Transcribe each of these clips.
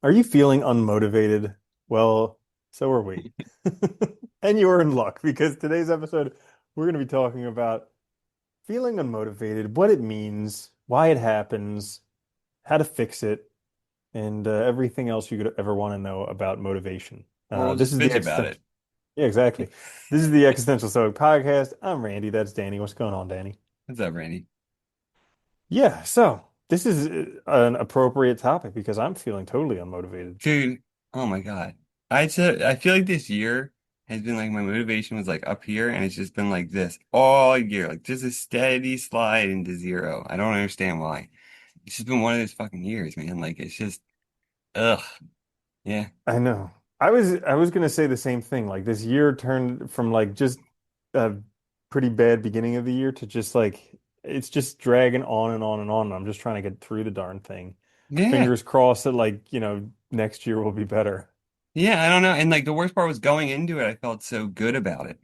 Are you feeling unmotivated? Well, so are we. And you are in luck because today's episode, we're going to be talking about feeling unmotivated, what it means, why it happens, how to fix it, and everything else you could ever want to know about motivation. Or we'll This just is the bitch about it. existential. Yeah, exactly. This is the Existential Stoic podcast. I'm Randy. That's Danny. What's going on, Danny? What's up, Randy? Yeah, so this is an appropriate topic because I'm feeling totally unmotivated. Dude, oh my God. I feel like this year has been like my motivation was like up here and it's just been like this all year. Like just a steady slide into zero. I don't understand why. It's just been one of those fucking years, man. Like it's just ugh. Yeah. I know. I was gonna say the same thing. Like this year turned from like just a pretty bad beginning of the year to just like it's just dragging on and on and on. And I'm just trying to get through the darn thing. Yeah. Fingers crossed that next year will be better. Yeah, I don't know. And like the worst part was going into it, I felt so good about it.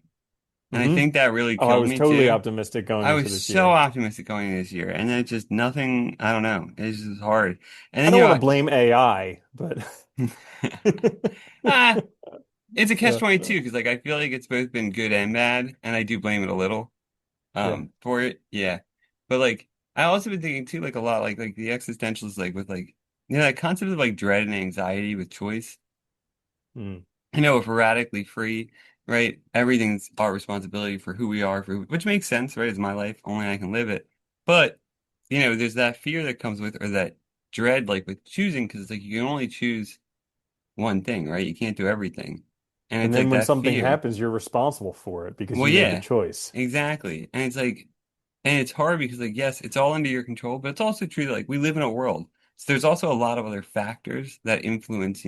And I Hmm. think that really Oh, I killed was me totally too. optimistic going I into was this so year. optimistic going into this year, and then just nothing. I don't know. It's just hard. And I then don't want to blame AI, but ah, it's a catch uh, 22 because like I feel like it's both been good and bad, and I do blame it a little yeah. for it. Yeah, but like I also been thinking too, like a lot, like the existentials, like with like that concept of like dread and anxiety with choice. Mm. I know if we're radically free, right? Everything's our responsibility for who we are, which makes sense, right? It's my life, only I can live it. But, there's that fear that comes with, or that dread, like with choosing, because it's like you can only choose one thing, right? You can't do everything. And And it's then like when that something fear. happens, you're responsible for it because Well, you made the yeah, choice. exactly. And it's like, and it's hard because, like, yes, it's all under your control, but it's also true that, like, we live in a world. So there's also a lot of other factors that influence,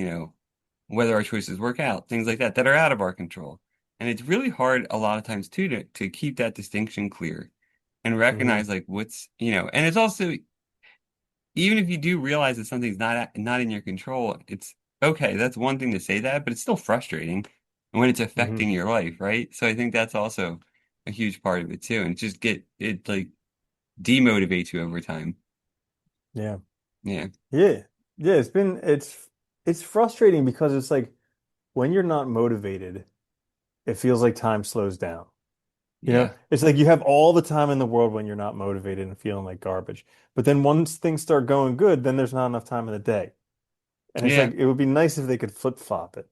whether our choices work out, things like that, that are out of our control. And it's really hard a lot of times too to keep that distinction clear and Hmm. recognize like and it's also even if you do realize that something's not in your control, it's okay. That's one thing to say that, but it's still frustrating when it's Hmm. affecting your life, right? So I think that's also a huge part of it too. And just get it like demotivates you over time. Yeah. Yeah. Yeah. Yeah, it's frustrating because it's like when you're not motivated, it feels like time slows down. Yeah. It's like you have all the time in the world when you're not motivated and feeling like garbage. But then once things start going good, then there's not enough time in the day. And it's Yeah. like it would be nice if they could flip-flop it,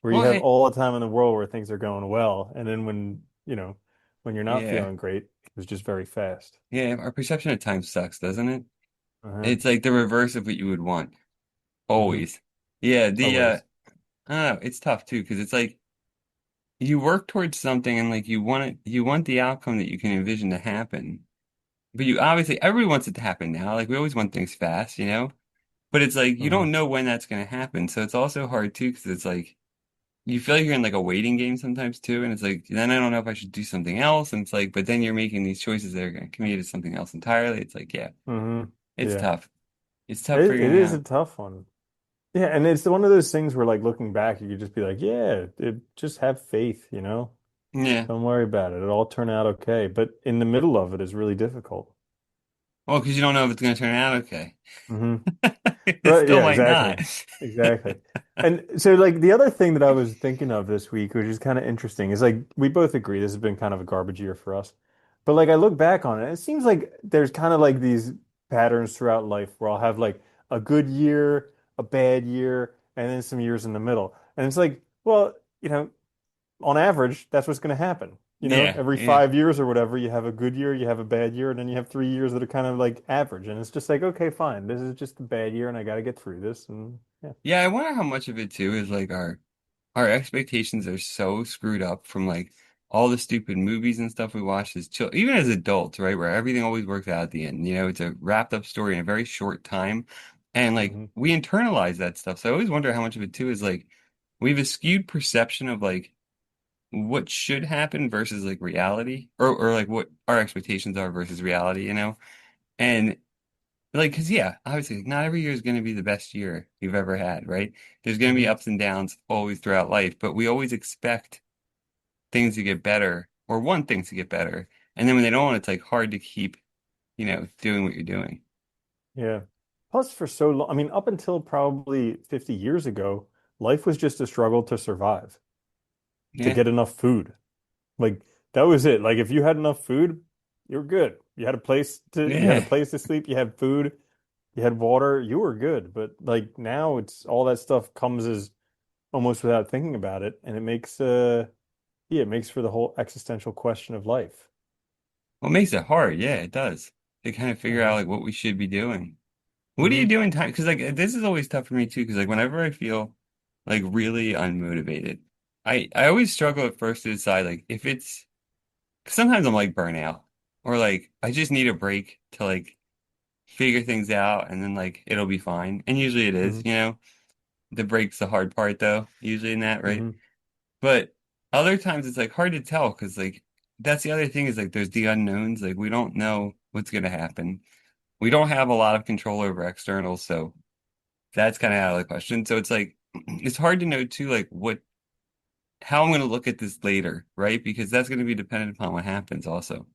where you Well, have all the time in the world where things are going well, and then when you're not yeah. feeling great, it's just very fast. Yeah. Our perception of time sucks, doesn't it? Uh-huh. It's like the reverse of what you would want. Hmm. Always. Yeah, Always. I don't know, it's tough too, because it's like you work towards something and like you want the outcome that you can envision to happen. But you obviously everybody wants it to happen now. Like we always want things fast, you know? But it's like you Hmm. don't know when that's gonna happen. So it's also hard too, because it's like you feel like you're in like a waiting game sometimes too, and it's like then I don't know if I should do something else. And it's like, but then you're making these choices that are gonna commit to something else entirely. It's like, yeah, Hmm. it's Yeah. tough. It's tough It figuring is a out. tough one. Yeah, and it's one of those things where like looking back, you could just be like, yeah, just have faith. Yeah. Don't worry about it. It'll all turn out okay. But in the middle of it is really difficult. Well, because you don't know if it's gonna turn out okay. Hmm. It Right. still Yeah, might exactly. not. Exactly. And so like the other thing that I was thinking of this week, which is kind of interesting, is like we both agree this has been kind of a garbage year for us. But like I look back on it, it seems like there's kind of like these patterns throughout life where I'll have like a good year, a bad year, and then some years in the middle. And it's like, well, on average, that's what's going to happen. Yeah, Every yeah. 5 years or whatever, you have a good year, you have a bad year, and then you have 3 years that are kind of like average. And it's just like, okay, fine. This is just a bad year, and I got to get through this. And yeah. Yeah, I wonder how much of it too is like our expectations are so screwed up from like all the stupid movies and stuff we watch as children, even as adults, right? Where everything always works out at the end. It's a wrapped up story in a very short time. And like Hmm. we internalize that stuff. So I always wonder how much of it too is like we have a skewed perception of like what should happen versus like reality or like what our expectations are versus reality. And like, cause yeah, obviously, like, not every year is going to be the best year you've ever had, right? There's going to be Hmm. ups and downs always throughout life, but we always expect things to get better or want things to get better. And then when they don't, it's like hard to keep, doing what you're doing. Yeah. Plus, for so long, I mean, up until probably 50 years ago, life was just a struggle to survive, to Yeah. get enough food. Like that was it. Like if you had enough food, you were good. You had a Yeah. place to sleep, you had food, you had water, you were good. But like now it's all that stuff comes as almost without thinking about it, and it makes yeah, it makes for the whole existential question of life. What makes it hard? Yeah, it does. To kind of figure out Hmm like what we should be doing. What do you hmm do in time? Because like this is always tough for me too. Because like whenever I feel like really unmotivated, I always struggle at first to decide like if it's. 'Cause sometimes I'm like burnout or like I just need a break to like figure things out and then like it'll be fine. And usually it is, hmm you know. The break's the hard part though, usually in that, right? hmm But other times it's like hard to tell because like that's the other thing is like there's the unknowns. Like we don't know what's gonna happen. We don't have a lot of control over externals, so that's kind of out of the question. So it's like it's hard to know too, like what how I'm gonna look at this later, right? Because that's gonna be dependent upon what happens also.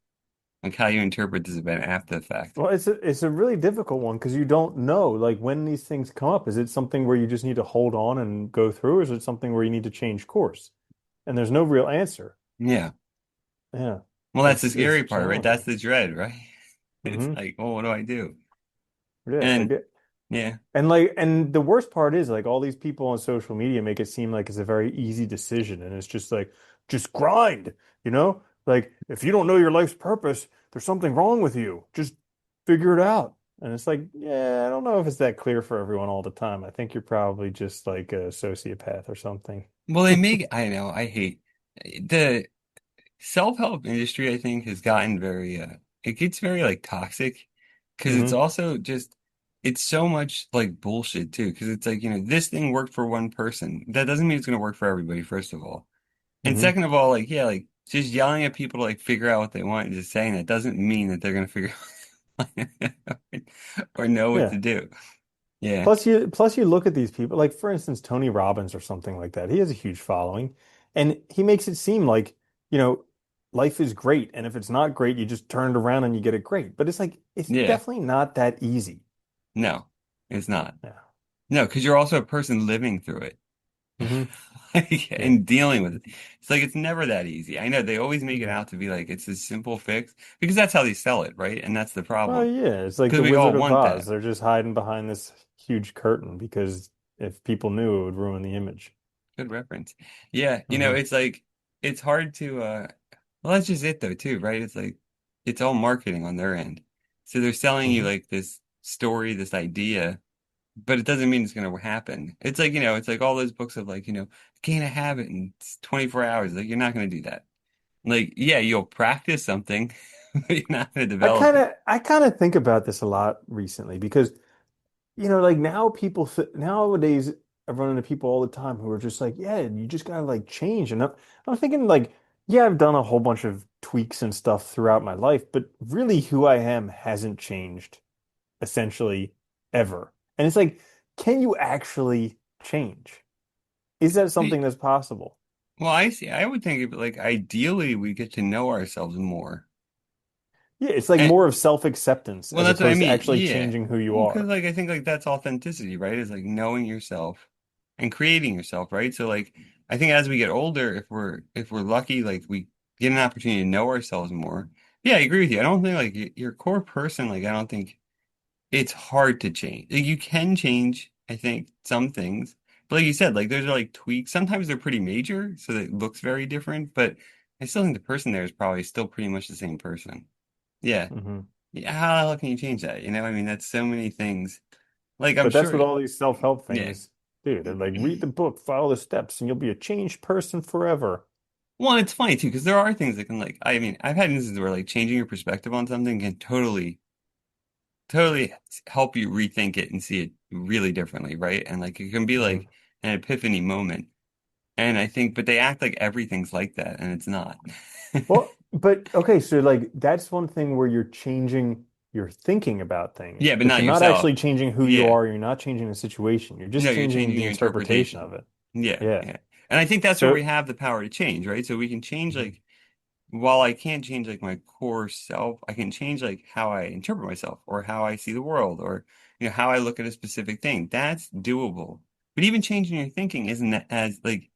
Like how you interpret this event after the fact. Well, it's a really difficult one because you don't know like when these things come up. Is it something where you just need to hold on and go through, or is it something where you need to change course? And there's no real answer. Yeah. Yeah, Well, that's the it's scary part, right? That's challenging. the dread, right? It's Hmm like, well, what do I do? Yeah, And yeah, and the worst part is like all these people on social media make it seem like it's a very easy decision, and it's just like just grind, you know? Like if you don't know your life's purpose, there's something wrong with you. Just figure it out. And it's like, yeah, I don't know if it's that clear for everyone all the time. I think you're probably just like a sociopath or something. well, they make, I know, I hate the self-help industry, I think, has gotten very, it gets very like toxic because it's hmm also just, it's so much like bullshit too. Because it's like, this thing worked for one person. That doesn't mean it's going to work for everybody, first of all. And hmm second of all, like, yeah, like just yelling at people to like figure out what they want and just saying that doesn't mean that they're going to figure out or know what Yeah. to do. Yeah. Plus you look at these people, like for instance, Tony Robbins or something like that. He has a huge following, and he makes it seem like, you know, life is great, and if it's not great, you just turn it around and you get it great. But it's like it's Yeah. definitely not that easy. No, it's not. Yeah. No, because you're also a person living through it hmm like, Yeah. and dealing with it. It's like it's never that easy. I know they always make it No. out to be like it's a simple fix because that's how they sell it, right? And that's the Well, problem yeah, it's like because the we all Wizard of want Oz. that. They're just hiding behind this huge curtain because if people knew, it would ruin the image. Good reference. Yeah, Hmm it's like it's hard to well that's just it though too, right? It's like it's all marketing on their end. So they're selling you hmm like this story, this idea, but it doesn't mean it's going to happen. It's like, it's like all those books of like, gain a habit in 24 hours. Like you're not going to do that. Like, yeah, you'll practice something, but you're not going to develop it. I kind of think about this a lot recently because like now nowadays I run into people all the time who are just like, yeah, you just gotta like change. And I'm thinking like, yeah, I've done a whole bunch of tweaks and stuff throughout my life, but really who I am hasn't changed essentially ever. And it's like, can you actually change? Is that something that's possible? Well, I see. I would think of it like ideally we get to know ourselves more. Yeah, it's like And more of self-acceptance well, as that's what I opposed to mean. actually Yeah. changing who you Well, because are. like I think like that's authenticity, right? Is like knowing yourself and creating yourself, right? So like I think as we get older, if we're lucky, like we get an opportunity to know ourselves more. Yeah, I agree with you. I don't think like your core person, like I don't think it's hard to change. Like, you can change, I think, some things. But like you said, like those are like tweaks. Sometimes they're pretty major, so that it looks very different. But I still think the person there is probably still pretty much the same person. Yeah. Hmm Yeah, how the hell can you change that? I mean, that's so many things. Like I'm But that's sure, what all these self-help yeah. things do. They're like, read the book, follow the steps, and you'll be a changed person forever. Well, it's funny too, because there are things that can like, I mean, I've had instances where like changing your perspective on something can totally help you rethink it and see it really differently, right? And like it can be Mhm. like an epiphany moment. And I think, but they act like everything's like that, and it's not. Well, but okay, so like that's one thing where you're changing your thinking about things, Yeah, but but not you're not yourself. actually changing who you Yeah. are, you're not changing the situation. You're No, just you're changing changing the your interpretation interpretation. of it. Yeah, Yeah. yeah. And I think that's where So, we have the power to change, right? So we can change Mhm. like while I can't change like my core self, I can change like how I interpret myself or how I see the world or how I look at a specific thing. That's doable. But even changing your thinking isn't as like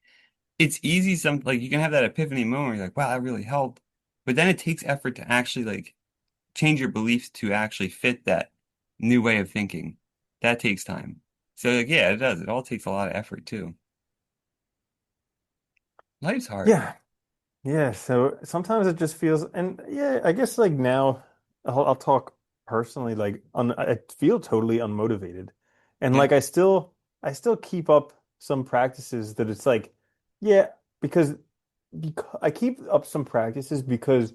it's easy like you can have that epiphany moment where you're like, wow, that really helped. But then it takes effort to actually like change your beliefs to actually fit that new way of thinking. That takes time. So like yeah, it does. It all takes a lot of effort too. Life's hard. Yeah. Yeah, so sometimes it just feels, and yeah, I guess like now I'll talk personally, like I feel totally unmotivated. And Yeah. like I still keep up some practices that it's like, yeah, because I keep up some practices because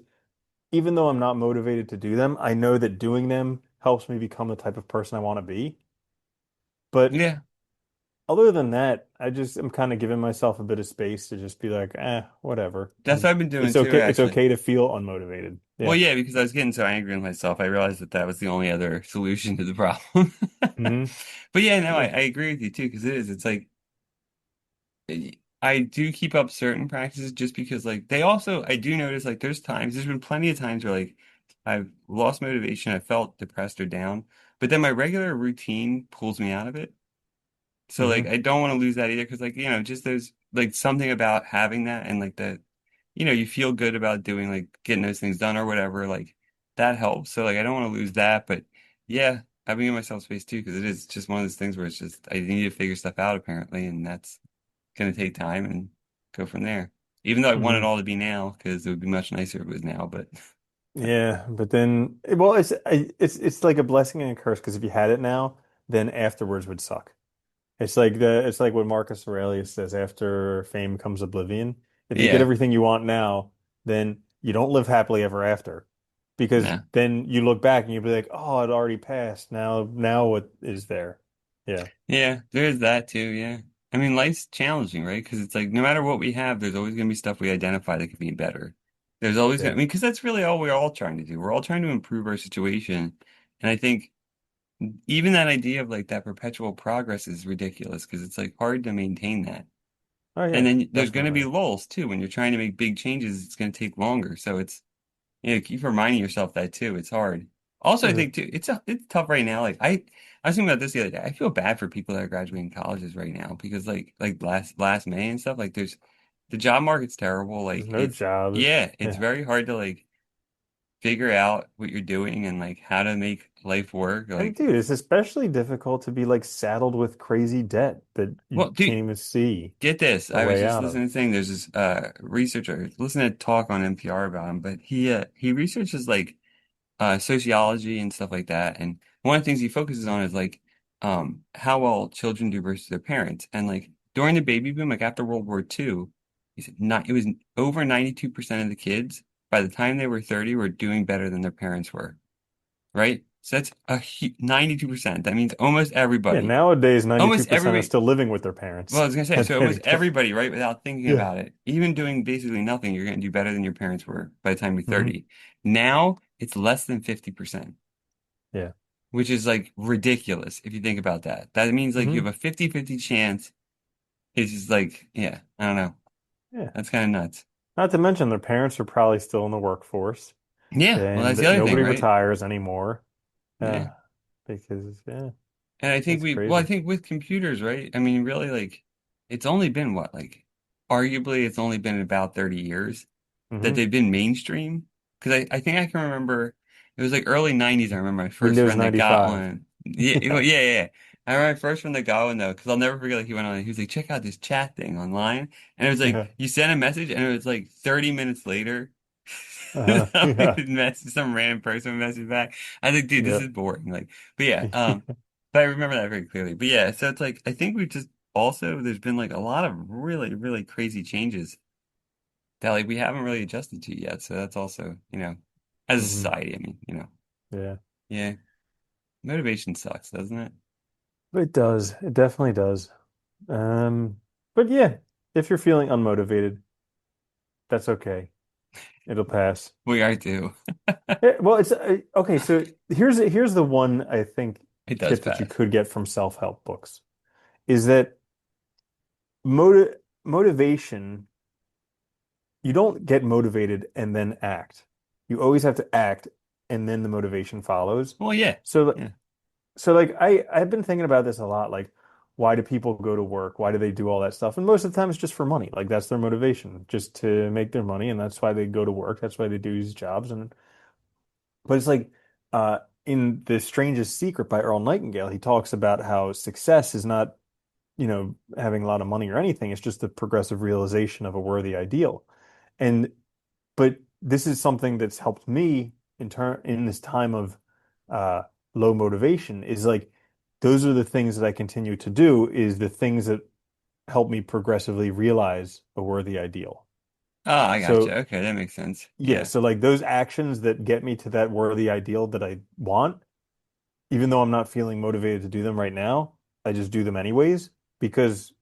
even though I'm not motivated to do them, I know that doing them helps me become the type of person I want to be. But Yeah. other than that, I just am kind of giving myself a bit of space to just be like, whatever. That's And what I've been doing it's too, okay. It's actually. okay to feel unmotivated. Well, Yeah. yeah, because I was getting so angry with myself, I realized that that was the only other solution to the problem. Hmm. But yeah, no, I, Yeah. I agree with you too, because it is. It's like I do keep up certain practices just because, like, they also, I do notice, like, there's been plenty of times where, like, I've lost motivation, I felt depressed or down, but then my regular routine pulls me out of it. So, like, Hmm. I don't want to lose that either because, like, just there's, like, something about having that and, like, you feel good about doing like getting those things done or whatever, like that helps. So like I don't want to lose that, but yeah, I've been giving myself space too because it is just one of those things where it's just I need to figure stuff out apparently, and that's gonna take time and go from there. Even though I want it Hmm. all to be now because it would be much nicer if it was now, but Yeah. But then, well, it's like a blessing and a curse because if you had it now, then afterwards would suck. It's like what Marcus Aurelius says, after fame comes oblivion. If you get yeah, everything you want now, then you don't live happily ever after. Because no. then you look back and you'll be like, oh, it already passed. Now what is there? Yeah. Yeah, there's that too, yeah. I mean, life's challenging, right? Because it's like no matter what we have, there's always going to be stuff we identify that could be better. There's always going Yeah. to, I mean, because that's really all we're all trying to do. We're all trying to improve our situation. And I think even that idea of like that perpetual progress is ridiculous because it's like hard to maintain that. Oh And yeah, then there's going to be definitely. lulls too. When you're trying to make big changes, it's going to take longer. So keep reminding yourself that too. It's hard. Also, I Hmm. think too, it's tough right now. Like I was thinking about this the other day. I feel bad for people that are graduating colleges right now because like last May and stuff, like the job market's terrible. There's Like no jobs. yeah, it's Yeah. very hard to like figure out what you're doing and like how to make life work. And Like dude, it's especially difficult to be like saddled with crazy debt that you well, can't dude, even see get this. a I was way just out of. listening to thing. There's this researcher, listen to a talk on NPR about him, but he researches like sociology and stuff like that. And one of the things he focuses on is like how well children do versus their parents. And like during the baby boom, like after World War II, he said not it was over 92% of the kids by the time they were 30 were doing better than their parents were, right? So that's 92%. That means almost Yeah, everybody. nowadays Almost 92% are everybody. still living with their Well, I parents. was gonna say, And so almost then, everybody, right, without thinking yeah. about it, even doing basically nothing, you're gonna do better than your parents were by the time you're Hmm. 30. Now it's less than 50%. Yeah. Which is like ridiculous if you think about that. That means like you Hmm. have a 50-50 chance. It's just like, yeah, I don't know. Yeah. That's kind of nuts. Not to mention their parents are probably still in the workforce Yeah, well, that's and the other thing, nobody right? retires anymore. Yeah. Uh, because, yeah, And I think it's I crazy. think with computers, right? I mean, really, like, it's only been what, like, arguably, it's only been about 30 years that Hmm. they've been mainstream. Because I think I can remember it was like early 90s. I remember my first Windows friend that got 95. one. Yeah, yeah, yeah. Yeah. I remember my first friend that got one though, because I'll never forget. Like he went on, he was like, "Check out this chat thing online," and it was like Yeah. you sent a message, and it was like 30 minutes later, Yeah. some random person messaged back. I was like, "Dude, this Yeah. is boring." Like, but yeah, but I remember that very clearly. But yeah, so it's like I think we just also there's been like a lot of really really crazy changes that like we haven't really adjusted to yet. So that's also, as a Hmm. society, I mean, Yeah. yeah, motivation sucks, doesn't it? It does. It definitely does. Um, but yeah, if you're feeling unmotivated, that's okay. It'll pass. We are too. Well, it's okay. So here's the one I think It does tip that you pass. could get from self-help books is that motivation you don't get motivated and then act. You always have to act and then the motivation follows. Well, yeah. So Yeah. so like I've been thinking about this a lot, like why do people go to work? Why do they do all that stuff? And most of the time it's just for money. Like that's their motivation, just to make their money, and that's why they go to work. That's why they do these jobs. And but it's like in The Strangest Secret by Earl Nightingale, he talks about how success is not, having a lot of money or anything. It's just the progressive realization of a worthy ideal. And but this is something that's helped me in this time of uh, low motivation is like those are the things that I continue to do is the things that help me progressively realize a worthy ideal. Oh, I gotcha. So Okay, that makes sense. yeah, Yeah. so like those actions that get me to that worthy ideal that I want, even though I'm not feeling motivated to do them right now, I just do them anyways because,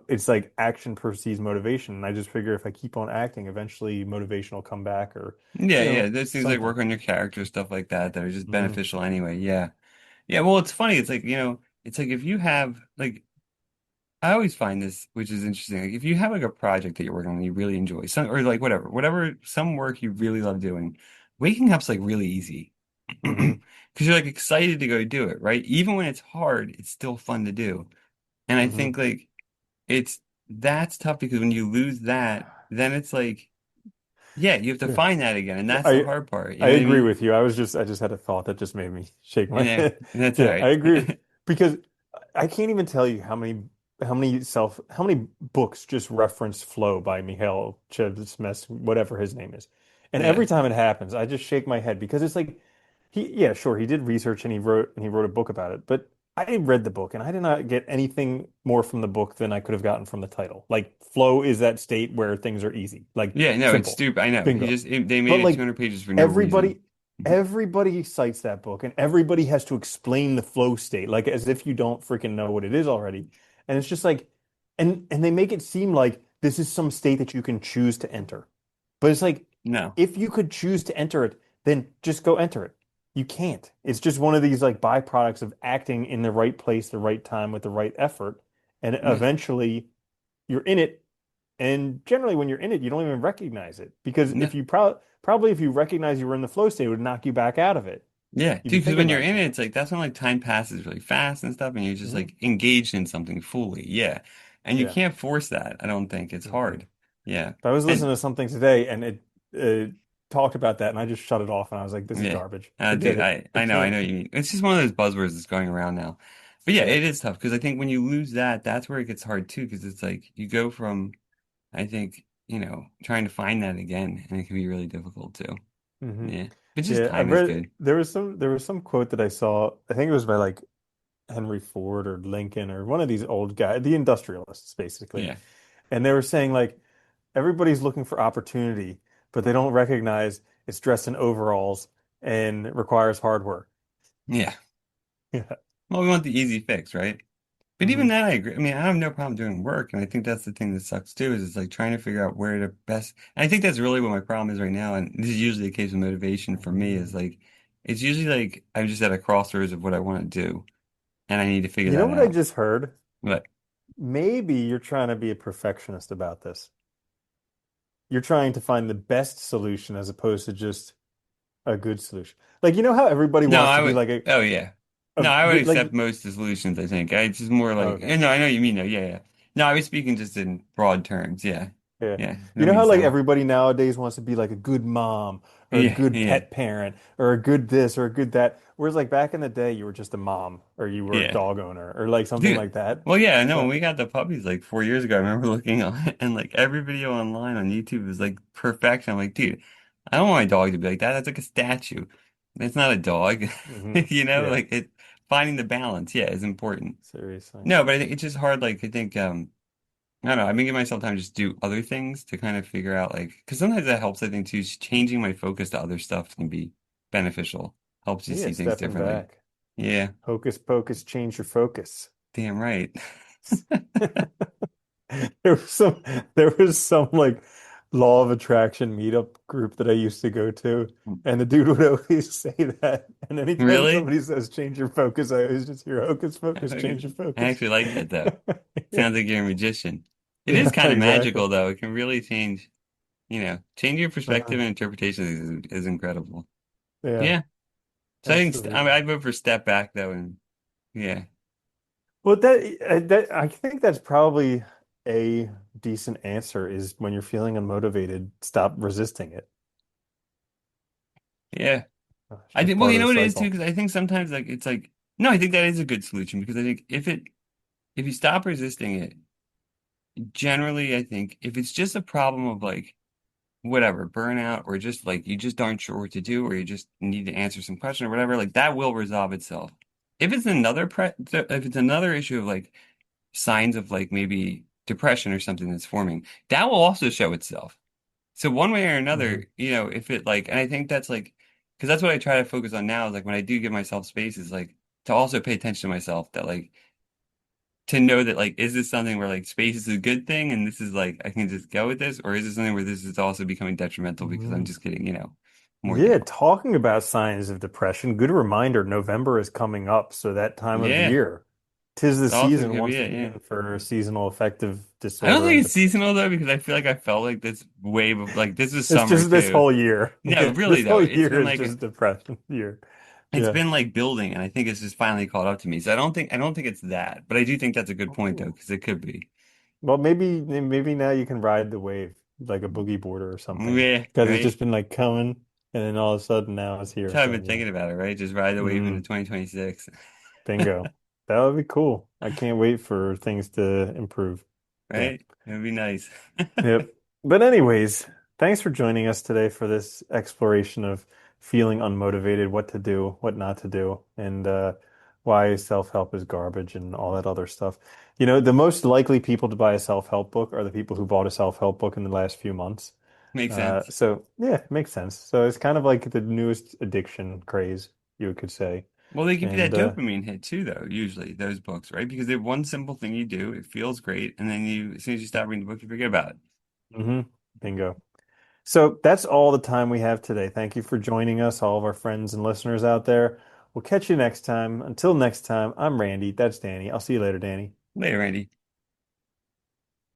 it's like action precedes motivation. And I just figure if I keep on acting, eventually motivation will come back or, Yeah, yeah. Those things like something. work on your character, stuff like that, that are just Hmm. beneficial anyway. Yeah. Yeah, well, it's funny. It's like, it's like if you have like I always find this, which is interesting. Like if you have like a project that you're working on and you really enjoy, some or like whatever, some work you really love doing, waking up's like really easy. Hmm. Because you're like excited to go do it, right? Even when it's hard, it's still fun to do. And I Hmm. think like it's that's tough because when you lose that, then it's like, yeah, you have to Yeah. find that again, and that's the I hard part. You I know what I agree mean? with you. I just had a thought that just made me shake my Yeah, head. that's all Yeah, I right. agree because I can't even tell you how many books just reference flow by Mikhail Csikszentmihalyi, whatever his name is. And Yeah. every time it happens, I just shake my head because it's like yeah, sure, he did research and he wrote a book about it, but I read the book and I did not get anything more from the book than I could have gotten from the title. Like flow is that state where things are easy, like Yeah, no, it's simple. stupid. I know. Bingo. They But made it like 200 pages for no reason. everybody everybody cites that book and everybody has to explain the flow state like as if you don't freaking know what it is already. And it's just like and they make it seem like this is some state that you can choose to enter. But it's like No. if you could choose to enter it, then just go enter it. You can't. It's just one of these like byproducts of acting in the right place, the right time with the right effort. And Yeah. eventually you're in it, and generally, when you're in it, you don't even recognize it because No. if you probably if you recognize you were in the flow state, it would knock you back out of it. Yeah, You'd be dude, because thinking when you're about in it, something. it's like that's when like time passes really fast and stuff, and you're just Hmm. like engaged in something fully. Yeah. And you Yeah. can't force that. I don't think it's Hmm. hard. Yeah. But I was And listening to something today, and it talked about that, and I just shut it off, and I was like, "This is yeah. garbage. Forget Dude, it. I I know can't." what you mean. It's just one of those buzzwords that's going around now. But yeah, Yeah. it is tough because I think when you lose that, that's where it gets hard too, because it's like you go from, I think, trying to find that again, and it can be really difficult too. Hmm. Yeah. But just Yeah. time is good. There was some quote that I saw. I think it was by like Henry Ford or Lincoln or one of these old guys, the industrialists, basically. Yeah. And they were saying like everybody's looking for opportunity, but they don't recognize it's dressed in overalls and it requires hard work. Yeah. Yeah. Well, we want the easy fix, right? But even Hmm. that, I agree. I mean, I have no problem doing work, and I think that's the thing that sucks too, is it's like trying to figure out where to best. And I think that's really what my problem is right now, and this is usually the case with motivation for me, is like it's usually like I'm just at a crossroads of what I want to do, and I need to figure You know that what I out. just heard? But Maybe you're trying to be a perfectionist about this. You're trying to find the best solution as opposed to just a good solution. Like, you know how everybody no, wants I to be would. like Oh yeah, a no, I would good, accept like, most of the solutions. I think it's just more like, okay. no, I know what you mean though. Yeah, yeah. No, I was speaking just in broad terms. Yeah, Yeah. yeah. I You don't know mean to how like sound. everybody nowadays wants to be like a good mom or a Yeah, good yeah, pet parent or a good this or a good that. Whereas like back in the day, you were just a mom or you were a yeah. dog owner or like something Dude, like that. well, yeah, no, when So, we got the puppies like 4 years ago, I remember looking on it and like every video online on YouTube was like perfection. I'm like, dude, I don't want my dog to be like that. That's like a statue. It's not a dog. hmm. Yeah, Like finding the balance, yeah, is important. seriously. No, but I think it's just hard. Like, I think, I don't know, I've been giving myself time to just do other things to kind of figure out, like, because sometimes that helps, I think, too. Changing my focus to other stuff can be beneficial, helps you Yeah, see things stepping differently. back. Yeah, Hocus pocus, change your focus. damn right. There was some there was some like law of attraction meetup group that I used to go to, and the dude would always say that. And anytime Really? somebody says change your focus, I always just hear hocus pocus, change your I focus. actually like that though. Yeah, Sounds like you're a magician. It is yeah, kind of exactly. magical though. It can really change. change your perspective Uh, and interpretation is incredible. yeah, Yeah. So I think absolutely. I'd vote for step back though, and yeah, Well, that I think that's probably a decent answer is when you're feeling unmotivated, stop resisting it. yeah. It's I just think well, part you of know the what it is too, cycle. because I think sometimes like it's like no, I think that is a good solution because I think if you stop resisting it, generally I think if it's just a problem of like whatever, burnout or just like you just aren't sure what to do or you just need to answer some question or whatever, like that will resolve itself. If it's another issue of like signs of like maybe depression or something that's forming, that will also show itself. So one way or Hmm. another, if it like, and I think that's like, because that's what I try to focus on now is like when I do give myself space is like to also pay attention to myself that like to know that like is this something where like space is a good thing and this is like I can just go with this, or is this something where this is also becoming detrimental because I'm Hmm. just getting, more Yeah, down. talking about signs of depression, good reminder, November is coming up, so that time of Yeah, year. 'Tis the it also season could be once it, yeah. again for seasonal affective I don't disorder think and it's depression. seasonal though because I feel like I felt like this wave of like this was It's summer just this too. whole year. No, Yeah, really this though, whole year is just depression year. it's Yeah. been like building and I think it's just finally caught up to me. So I don't think it's that, but I do think that's a good point though because it could be. Well, maybe now you can ride the wave like a boogie boarder or something Yeah, because it's right. just been like coming and then all of a sudden now it's That's here. how I've So been yeah. thinking about it, right? Just ride the wave into Mm, 2026. bingo. That would be cool. I can't wait for things to improve. Yeah. Right? It would be nice. Yep. But anyways, thanks for joining us today for this exploration of feeling unmotivated, what to do, what not to do, and why self-help is garbage and all that other stuff. The most likely people to buy a self-help book are the people who bought a self-help book in the last few months. Makes sense. So yeah, it makes sense. So it's kind of like the newest addiction craze, you could say. Well, they give you And that dopamine hit too, though, usually, those books, right? Because they're one simple thing you do, it feels great, and then as soon as you stop reading the book, you forget about it. mhm, bingo. So that's all the time we have today. Thank you for joining us, all of our friends and listeners out there. We'll catch you next time. Until next time, I'm Randy. That's Danny. I'll see you later, Danny. Later, Randy.